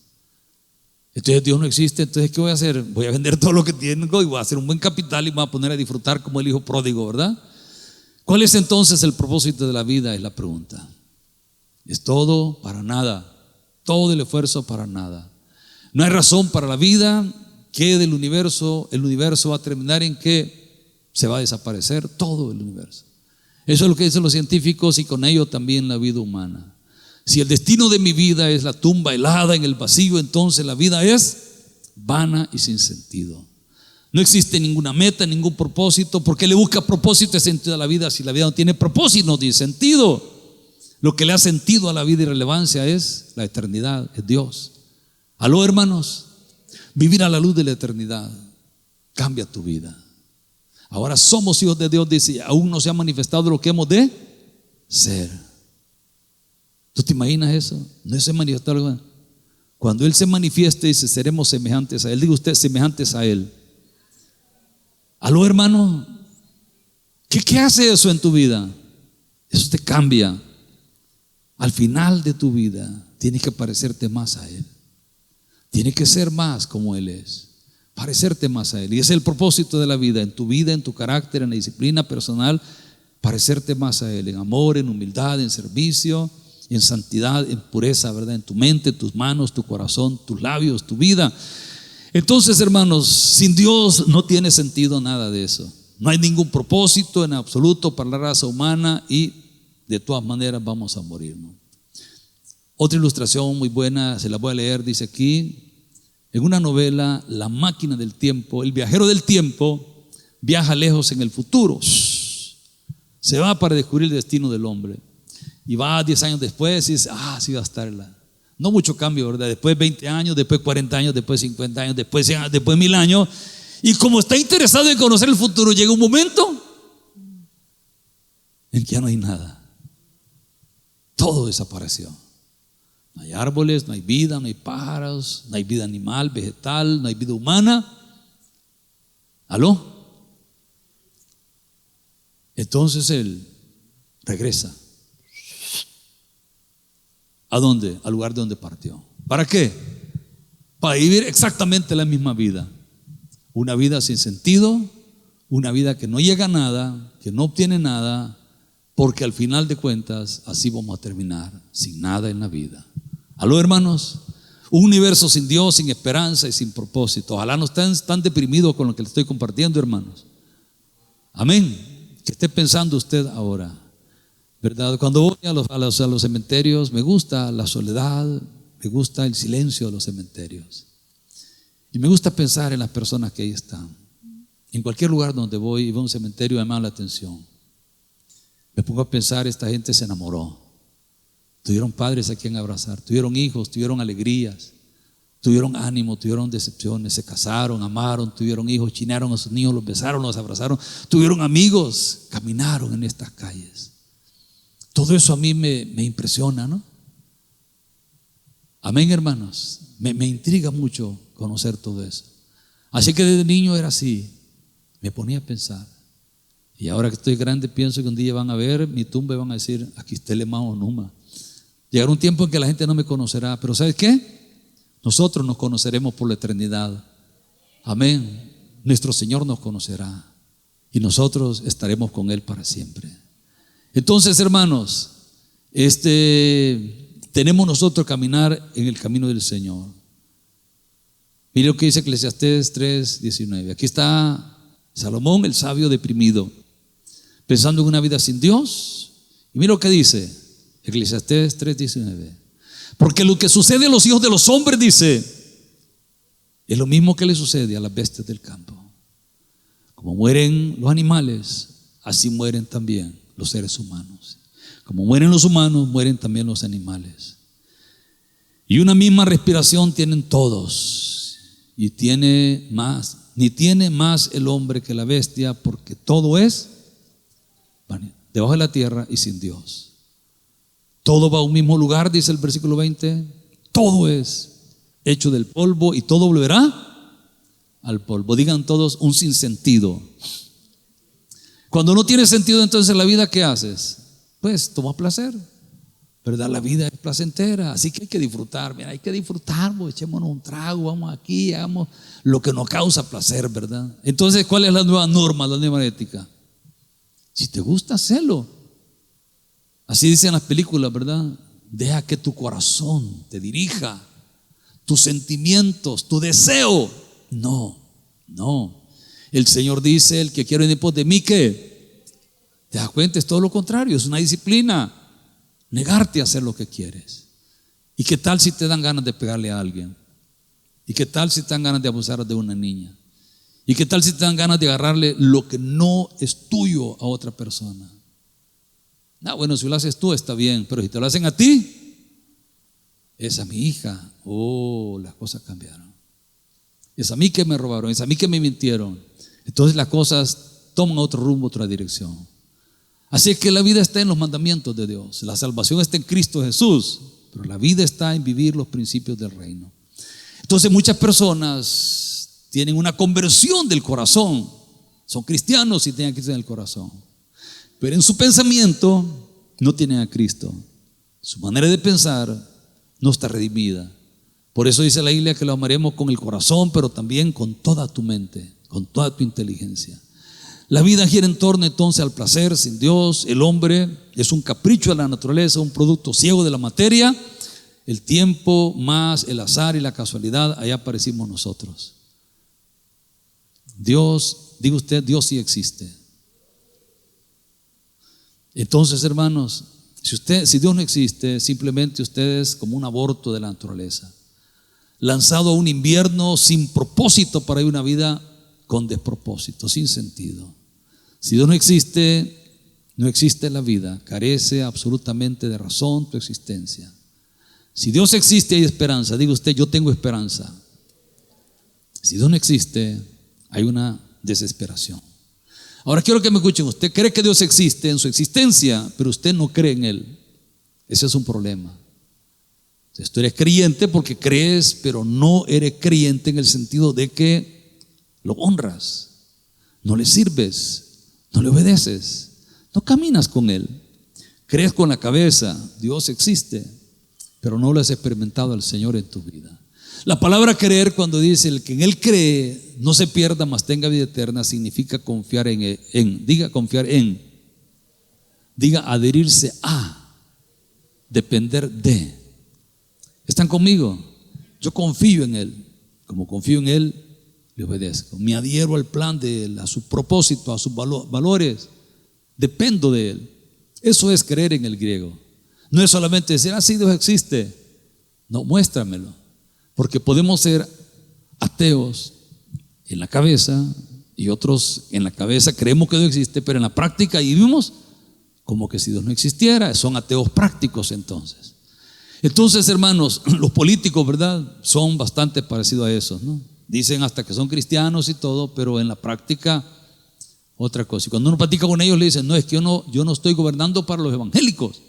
Entonces Dios no existe, entonces ¿qué voy a hacer? Voy a vender todo lo que tengo y voy a hacer un buen capital y me voy a poner a disfrutar como el hijo pródigo, ¿verdad? ¿Cuál es entonces el propósito de la vida? Es la pregunta. Es todo para nada, todo el esfuerzo para nada. No hay razón para la vida que el universo va a terminar en que se va a desaparecer todo el universo. Eso es lo que dicen los científicos y con ello también la vida humana. Si el destino de mi vida es la tumba helada en el vacío, entonces la vida es vana y sin sentido. No existe ninguna meta, ningún propósito. ¿Por qué le busca propósito y sentido a la vida si la vida no tiene propósito, no tiene sentido? Lo que le ha sentido a la vida y relevancia es la eternidad, es Dios. ¿Aló, hermanos? Vivir a la luz de la eternidad cambia tu vida. Ahora somos hijos de Dios, dice, aún no se ha manifestado lo que hemos de ser. ¿Tú te imaginas eso? No se manifestó algo. Cuando Él se manifieste, dice, seremos semejantes a Él. Diga usted, semejantes a Él. ¿Aló, hermano? ¿Qué hace eso en tu vida? Eso te cambia. Al final de tu vida tienes que parecerte más a Él. Tienes que ser más como Él es. Parecerte más a Él. Y ese es el propósito de la vida. En tu vida, en tu carácter, en la disciplina personal, parecerte más a Él. En amor, en humildad, en servicio, en santidad, en pureza, ¿verdad? En tu mente, tus manos, tu corazón, tus labios, tu vida. Entonces, hermanos, sin Dios no tiene sentido nada de eso. No hay ningún propósito en absoluto para la raza humana y de todas maneras vamos a morir, ¿no? Otra ilustración muy buena, se la voy a leer, dice aquí, en una novela, La máquina del tiempo, el viajero del tiempo viaja lejos en el futuro. Se va para descubrir el destino del hombre. Y va 10 años después y dice, sí va a estar no mucho cambio, ¿verdad? Después 20 años, después 40 años, después 50 años, después 100 años, después 1000 años. Y como está interesado en conocer el futuro, llega un momento en que ya no hay nada. Todo desapareció. No hay árboles, no hay vida, no hay pájaros, no hay vida animal, vegetal, no hay vida humana. ¿Aló? Entonces él regresa. ¿A dónde? Al lugar de donde partió. ¿Para qué? Para vivir exactamente la misma vida. Una vida sin sentido, una vida que no llega a nada, que no obtiene nada, porque al final de cuentas así vamos a terminar, sin nada en la vida. ¿Aló, hermanos? Un universo sin Dios, sin esperanza y sin propósito. Ojalá no estén tan deprimidos con lo que les estoy compartiendo, hermanos. Amén. ¿Qué esté pensando usted ahora? ¿Verdad? Cuando voy a los cementerios, me gusta la soledad, me gusta el silencio de los cementerios. Y me gusta pensar en las personas que ahí están. En cualquier lugar donde voy y veo un cementerio me llama la atención. Me pongo a pensar, esta gente se enamoró. Tuvieron padres a quien abrazar, tuvieron hijos, tuvieron alegrías, tuvieron ánimo, tuvieron decepciones, se casaron, amaron, tuvieron hijos, chinaron a sus niños, los besaron, los abrazaron, tuvieron amigos, caminaron en estas calles. Todo eso a mí me impresiona, ¿no? Amén, hermanos. Me intriga mucho conocer todo eso. Así que desde niño era así. Me ponía a pensar. Y ahora que estoy grande pienso que un día van a ver mi tumba y van a decir, aquí está el hermano Numa. Llegará un tiempo en que la gente no me conocerá, pero ¿sabes qué? Nosotros nos conoceremos por la eternidad. Amén. Nuestro Señor nos conocerá y nosotros estaremos con Él para siempre. Entonces, hermanos, tenemos nosotros que caminar en el camino del Señor. Mire lo que dice Eclesiastés 3:19. Aquí está Salomón, el sabio, deprimido, pensando en una vida sin Dios. Y mira lo que dice Eclesiastés 3:19. Porque lo que sucede a los hijos de los hombres, dice, es lo mismo que le sucede a las bestias del campo. Como mueren los animales, así mueren también los seres humanos. Como mueren los humanos, mueren también los animales. Y una misma respiración tienen todos. Y ni tiene más el hombre que la bestia, porque todo es debajo de la tierra y sin Dios. Todo va a un mismo lugar, dice el versículo 20. Todo es hecho del polvo y todo volverá al polvo. Digan todos un sinsentido. Cuando no tiene sentido entonces la vida, ¿qué haces? Pues toma placer, ¿verdad? La vida es placentera, así que hay que disfrutar. Mira, hay que disfrutar, pues, echémonos un trago, vamos aquí, hagamos lo que nos causa placer, ¿verdad? Entonces, ¿cuál es la nueva norma, la nueva ética? Si te gusta, hacelo. Así dicen las películas, ¿verdad? Deja que tu corazón te dirija, tus sentimientos, tu deseo. No. El Señor dice: el que quiere venir pos de mí, ¿qué? ¿Te das cuenta? Es todo lo contrario, es una disciplina. Negarte a hacer lo que quieres. ¿Y qué tal si te dan ganas de pegarle a alguien? ¿Y qué tal si te dan ganas de abusar de una niña? ¿Y qué tal si te dan ganas de agarrarle lo que no es tuyo a otra persona? No, bueno, si lo haces tú está bien, pero si te lo hacen a ti, es a mi hija. Oh, las cosas cambiaron. Es a mí que me robaron, es a mí que me mintieron. Entonces las cosas toman otro rumbo, otra dirección. Así es que la vida está en los mandamientos de Dios. La salvación está en Cristo Jesús, pero la vida está en vivir los principios del reino. Entonces muchas personas tienen una conversión del corazón. Son cristianos y tienen a Cristo en el corazón, pero en su pensamiento no tienen a Cristo. Su manera de pensar no está redimida. Por eso dice la Biblia que lo amaremos con el corazón, pero también con toda tu mente, con toda tu inteligencia. La vida gira en torno entonces al placer sin Dios. El hombre es un capricho de la naturaleza, un producto ciego de la materia. El tiempo más el azar y la casualidad, allá aparecimos nosotros. Dios, diga usted, Dios sí existe. Entonces, hermanos, si Dios no existe, simplemente usted es como un aborto de la naturaleza, lanzado a un invierno sin propósito para vivir una vida con despropósito, sin sentido. Si Dios no existe, no existe la vida, carece absolutamente de razón tu existencia. Si Dios existe, hay esperanza. Diga usted, yo tengo esperanza. Si Dios no existe, hay una desesperación. Ahora quiero que me escuchen. Usted cree que Dios existe en su existencia, pero usted no cree en Él. Ese es un problema. Entonces, tú eres creyente porque crees, pero no eres creyente en el sentido de que lo honras, no le sirves, no le obedeces, no caminas con Él. Crees con la cabeza, Dios existe, pero no lo has experimentado al Señor en tu vida. La palabra creer, cuando dice el que en Él cree no se pierda, mas tenga vida eterna, significa confiar diga confiar en, diga adherirse a, depender de. ¿Están conmigo? Yo confío en Él. Como confío en Él, le obedezco. Me adhiero al plan de Él, a su propósito, a sus valores. Dependo de Él. Eso es creer en el griego. No es solamente decir, sí, Dios existe. No, muéstramelo. Porque podemos ser ateos en la cabeza y otros en la cabeza creemos que Dios existe, pero en la práctica vivimos como que si Dios no existiera. Son ateos prácticos entonces. Entonces, hermanos, los políticos, ¿verdad?, son bastante parecidos a esos, ¿no? Dicen hasta que son cristianos y todo, pero en la práctica otra cosa. Y cuando uno platica con ellos le dicen, no, es que yo no estoy gobernando para los evangélicos,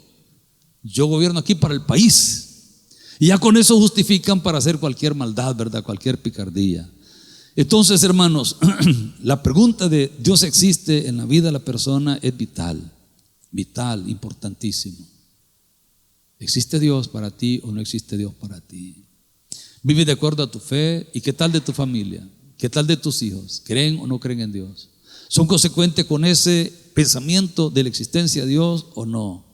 yo gobierno aquí para el país. Y ya con eso justifican para hacer cualquier maldad, ¿verdad?, cualquier picardía. Entonces, hermanos, la pregunta de Dios existe en la vida de la persona es vital, importantísimo. ¿Existe Dios para ti o no existe Dios para ti? Vive de acuerdo a tu fe. ¿Y qué tal de tu familia? ¿Qué tal de tus hijos? ¿Creen o no creen en Dios? ¿Son consecuentes con ese pensamiento de la existencia de Dios o no?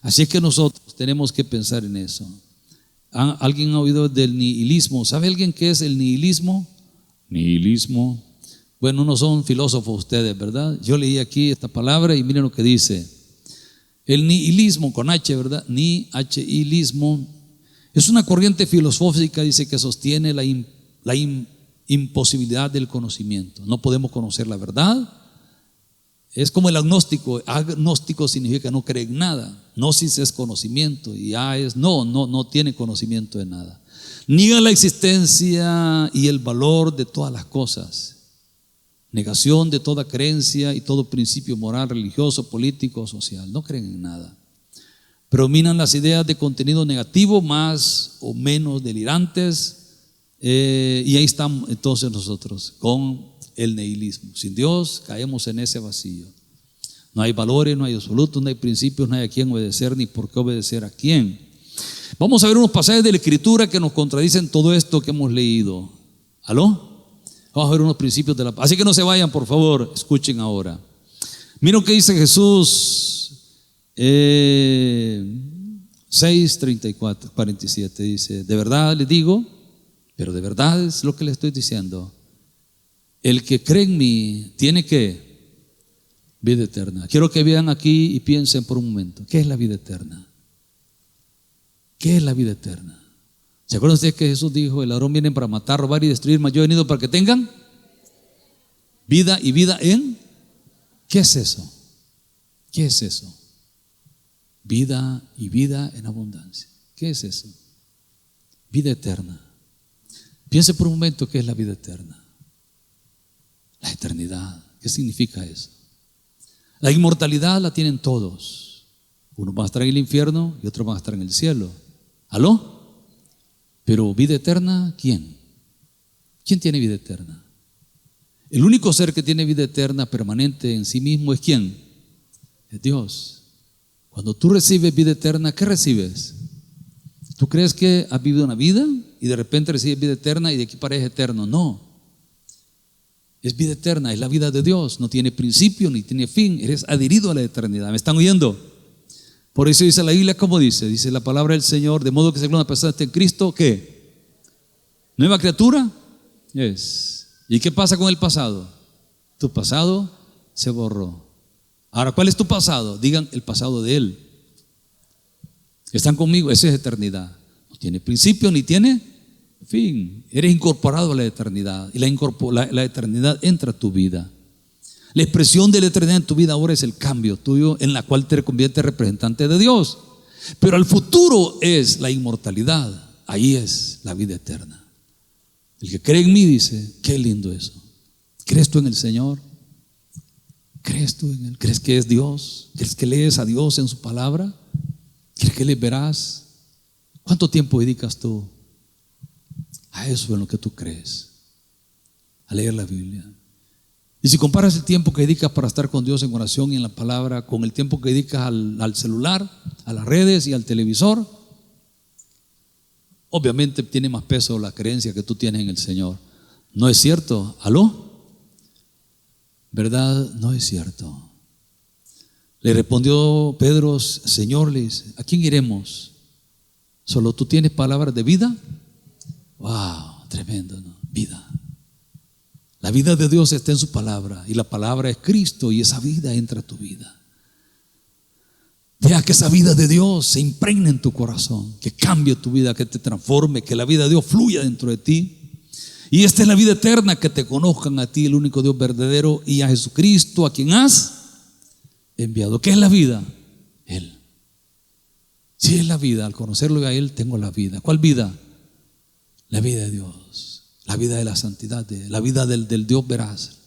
Así es que nosotros tenemos que pensar en eso. ¿Alguien ha oído del nihilismo? ¿Sabe alguien qué es el nihilismo? Nihilismo. Bueno, no son filósofos ustedes, ¿verdad? Yo leí aquí esta palabra y miren lo que dice. El nihilismo, con H, ¿verdad? Nihilismo es una corriente filosófica, dice, que sostiene la imposibilidad del conocimiento. No podemos conocer la verdad, Es como el agnóstico. Agnóstico significa no cree en nada. Gnosis es conocimiento y es no tiene conocimiento de nada. Niega la existencia y el valor de todas las cosas. Negación de toda creencia y todo principio moral, religioso, político o social. No creen en nada. Predominan las ideas de contenido negativo, más o menos delirantes. Y ahí estamos entonces nosotros con el nihilismo. Sin Dios caemos en ese vacío. No hay valores, no hay absolutos, no hay principios, no hay a quién obedecer ni por qué obedecer a quién. Vamos a ver unos pasajes de la Escritura que nos contradicen todo esto que hemos leído. ¿Aló? Vamos a ver unos principios de la paz. Así que no se vayan, por favor, escuchen ahora. Miren lo que dice Jesús 6:34, 47. Dice: de verdad les digo, pero de verdad es lo que le estoy diciendo, el que cree en mí tiene que vida eterna. Quiero que vean aquí y piensen por un momento, ¿qué es la vida eterna? ¿Qué es la vida eterna? ¿Se acuerdan ustedes que Jesús dijo: el ladrón viene para matar, robar y destruir, mas yo he venido para que tengan vida y vida en? ¿Qué es eso? ¿Qué es eso? Vida y vida en abundancia. ¿Qué es eso? Vida eterna. Piense por un momento qué es la vida eterna. La eternidad. ¿Qué significa eso? La inmortalidad la tienen todos. Uno va a estar en el infierno y otro va a estar en el cielo. ¿Aló? Pero vida eterna, ¿quién? ¿Quién tiene vida eterna? El único ser que tiene vida eterna permanente en sí mismo es ¿quién? Es Dios. Cuando tú recibes vida eterna, ¿qué recibes? ¿Tú crees que has vivido una vida y de repente recibes vida eterna y de aquí para allá es eterno? No. Es vida eterna, es la vida de Dios. No tiene principio ni tiene fin. Eres adherido a la eternidad. ¿Me están oyendo? Por eso dice la Biblia, ¿cómo dice? Dice la palabra del Señor: de modo que si alguna persona está en Cristo, ¿qué? ¿Nueva criatura? Es. ¿Y qué pasa con el pasado? Tu pasado se borró. Ahora, ¿cuál es tu pasado? Digan el pasado de Él. ¿Están conmigo? Esa es eternidad. No tiene principio ni tiene fin. Eres incorporado a la eternidad y la eternidad entra a tu vida. La expresión de la eternidad en tu vida ahora es el cambio tuyo, en la cual te conviertes representante de Dios. Pero el futuro es la inmortalidad. Ahí es la vida eterna. El que cree en mí dice: qué lindo eso. ¿Crees tú en el Señor? ¿Crees tú en Él? ¿Crees que es Dios? ¿Crees que lees a Dios en su palabra? ¿Crees que le verás? ¿Cuánto tiempo dedicas tú a eso en lo que tú crees? A leer la Biblia. Y si comparas el tiempo que dedicas para estar con Dios en oración y en la palabra con el tiempo que dedicas al celular, a las redes y al televisor, obviamente tiene más peso la creencia que tú tienes en el Señor. ¿No es cierto? ¿Aló? ¿Verdad? No es cierto. Le respondió Pedro: Señor, le dice, ¿a quién iremos? ¿Solo tú tienes palabras de vida? Wow, tremendo, ¿no? Vida. La vida de Dios está en su palabra y la palabra es Cristo y esa vida entra a tu vida. Deja que esa vida de Dios se impregne en tu corazón, que cambie tu vida, que te transforme, que la vida de Dios fluya dentro de ti. Y esta es la vida eterna, que te conozcan a ti, el único Dios verdadero, y a Jesucristo, a quien has enviado. ¿Qué es la vida? Él. Si es la vida, al conocerlo a Él tengo la vida. ¿Cuál vida? La vida de Dios, la vida de la santidad, la vida del Dios veraz,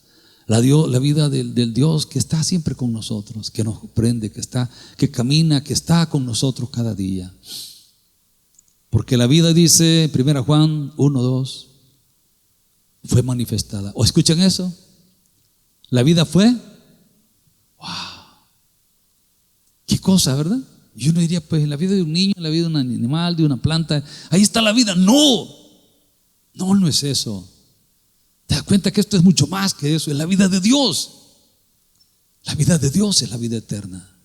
la vida del Dios que está siempre con nosotros, que nos comprende, que camina, que está con nosotros cada día. Porque la vida, dice 1 Juan 1:2, fue manifestada. ¿O escuchan eso? La vida fue, wow, qué cosa, ¿verdad? Y uno diría, pues en la vida de un niño, en la vida de un animal, de una planta, ahí está la vida. No es eso. Te das cuenta que esto es mucho más que eso. Es la vida de Dios. La vida de Dios es la vida eterna.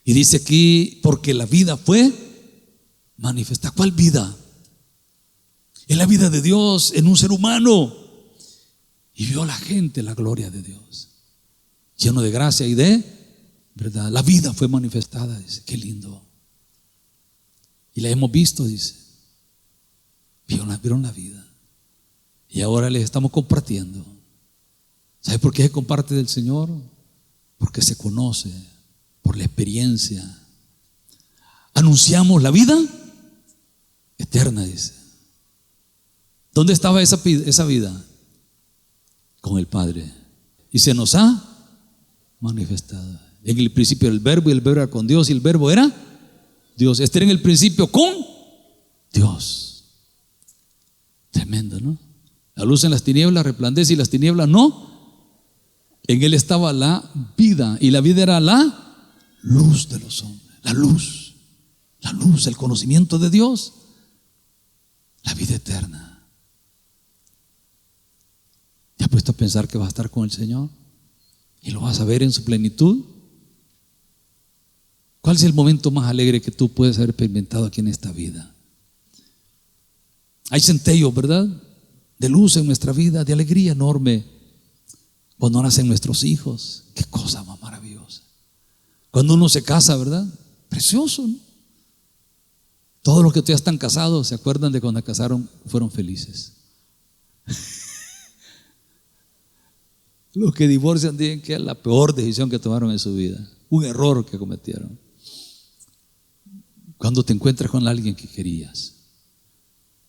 Y dice aquí, porque la vida fue manifestada. ¿Cuál vida? Es la vida de Dios en un ser humano. Y vio la gente la gloria de Dios, lleno de gracia y de verdad. La vida fue manifestada, dice. Qué lindo. Y la hemos visto, dice. Vieron la vida. Y ahora les estamos compartiendo. ¿Sabe por qué se comparte del Señor? porque se conoce, por la experiencia. Anunciamos la vida eterna, dice. ¿Dónde estaba esa vida? Con el Padre. Y se nos ha manifestado. En el principio era el Verbo, y el Verbo era con Dios, y el Verbo era Dios. Este era en el principio con Dios. Tremendo, ¿no? La luz en las tinieblas resplandece y las tinieblas no. En Él estaba la vida, y la vida era la luz de los hombres. La luz, el conocimiento de Dios, la vida eterna. ¿Te has puesto a pensar que vas a estar con el Señor y lo vas a ver en su plenitud? ¿Cuál es el momento más alegre que tú puedes haber experimentado aquí en esta vida? Hay centellos, ¿verdad?, de luz en nuestra vida, de alegría enorme cuando nacen nuestros hijos. Qué cosa más maravillosa. Cuando uno se casa, ¿verdad? Precioso, ¿no? Todos los que todavía están casados se acuerdan de cuando se casaron, fueron felices. Los que divorcian dicen que es la peor decisión que tomaron en su vida, un error que cometieron. Cuando te encuentras con alguien que querías.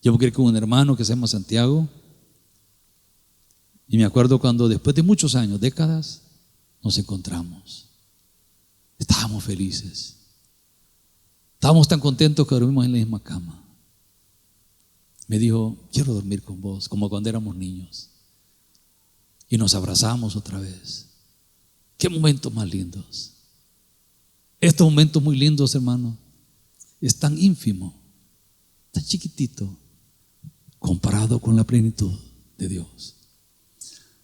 Yo me quedé con un hermano que se llama Santiago, y me acuerdo cuando después de muchos años, décadas, nos encontramos. Estábamos felices, estábamos tan contentos que dormimos en la misma cama. Me dijo: quiero dormir con vos, como cuando éramos niños. Y nos abrazamos otra vez. Qué momentos más lindos. Estos momentos muy lindos, hermano, es tan ínfimo, tan chiquitito, comparado con la plenitud de Dios.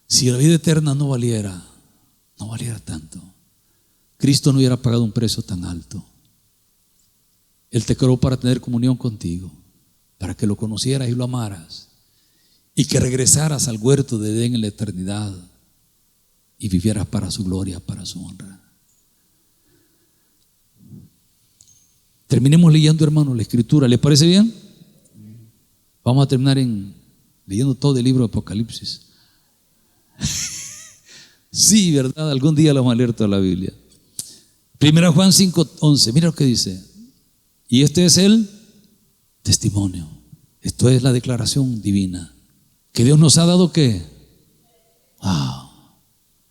Si la vida eterna no valiera tanto, Cristo no hubiera pagado un precio tan alto. Él te creó para tener comunión contigo, para que lo conocieras y lo amaras, y que regresaras al huerto de Edén en la eternidad y vivieras para su gloria, para su honra. Terminemos leyendo, hermano, la Escritura. ¿Les parece bien? Vamos a terminar leyendo todo el libro de Apocalipsis. Sí, ¿verdad? Algún día lo vamos a leer toda la Biblia. 1 Juan 5:11, mira lo que dice. Y este es el testimonio. Esto es la declaración divina. Que Dios nos ha dado, ¿qué? Wow.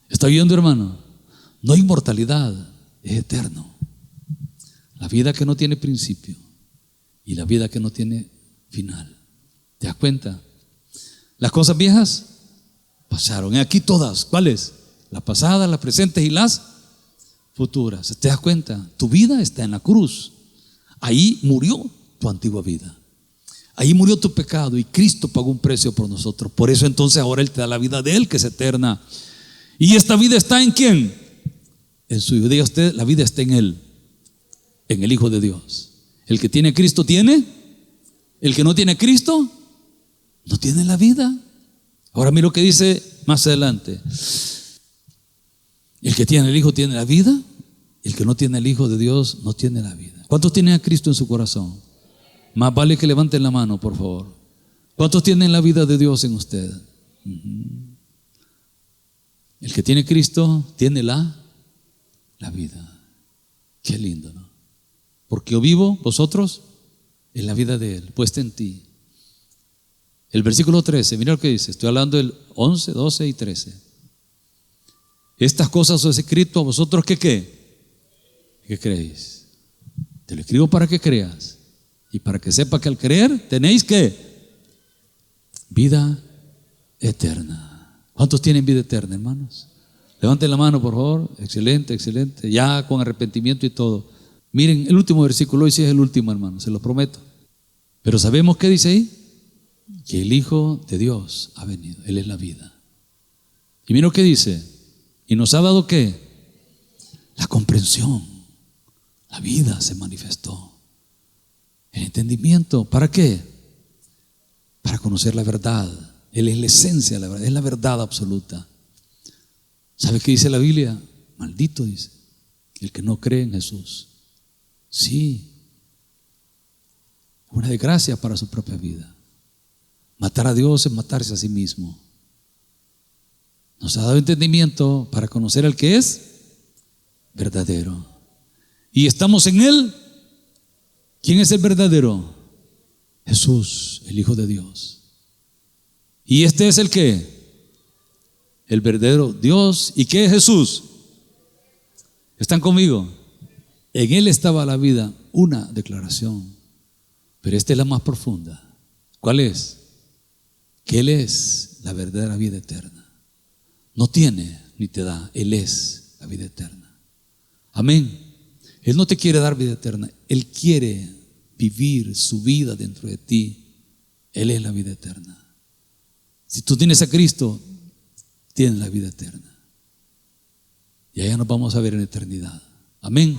¿Está oyendo, hermano? No hay inmortalidad, es eterno. La vida que no tiene principio y la vida que no tiene final. ¿Te das cuenta? Las cosas viejas pasaron. Aquí todas. ¿Cuáles? Las pasadas, las presentes y las futuras. ¿Te das cuenta? Tu vida está en la cruz. Ahí murió tu antigua vida. Ahí murió tu pecado y Cristo pagó un precio por nosotros. Por eso entonces ahora Él te da la vida de Él, que es eterna. ¿Y esta vida está en quién? En su Hijo. Diga usted: la vida está en Él, en el Hijo de Dios. El que tiene Cristo tiene. El que no tiene Cristo no tiene la vida. Ahora mira lo que dice más adelante. El que tiene el Hijo tiene la vida. El que no tiene el Hijo de Dios no tiene la vida. ¿Cuántos tienen a Cristo en su corazón? Más vale que levanten la mano, por favor. ¿Cuántos tienen la vida de Dios en usted? El que tiene Cristo tiene la vida. Qué lindo, ¿no? Porque yo vivo, vosotros, en la vida de Él, puesta en ti. El versículo 13, mira lo que dice. Estoy hablando del 11, 12 y 13. Estas cosas os he escrito a vosotros que ¿qué creéis? Te lo escribo para que creas y para que sepa que al creer tenéis que vida eterna. ¿Cuántos tienen vida eterna, hermanos? Levanten la mano, por favor. Excelente, excelente. Ya con arrepentimiento y todo. Miren el último versículo. Hoy sí es el último, hermano, se lo prometo. Pero sabemos qué dice ahí: que el Hijo de Dios ha venido. Él es la vida. Y miren lo que dice: y nos ha dado ¿qué? La comprensión. La vida se manifestó. El entendimiento. ¿Para qué? Para conocer la verdad. Él es la esencia de la verdad. Es la verdad absoluta. ¿Sabe qué dice la Biblia? Maldito, dice, el que no cree en Jesús. Sí. Una desgracia para su propia vida. Matar a Dios es matarse a sí mismo. Nos ha dado entendimiento para conocer al que es verdadero. Y estamos en Él. ¿Quién es el verdadero? Jesús, el Hijo de Dios. Y este es el que, el verdadero Dios. ¿Y qué es Jesús? ¿Están conmigo? En Él estaba la vida, una declaración, pero esta es la más profunda. ¿Cuál es? Que Él es la verdadera vida eterna. No tiene ni te da, Él es la vida eterna. Amén. Él no te quiere dar vida eterna, Él quiere vivir su vida dentro de ti. Él es la vida eterna. Si tú tienes a Cristo, tienes la vida eterna. Y allá nos vamos a ver en eternidad. Amén.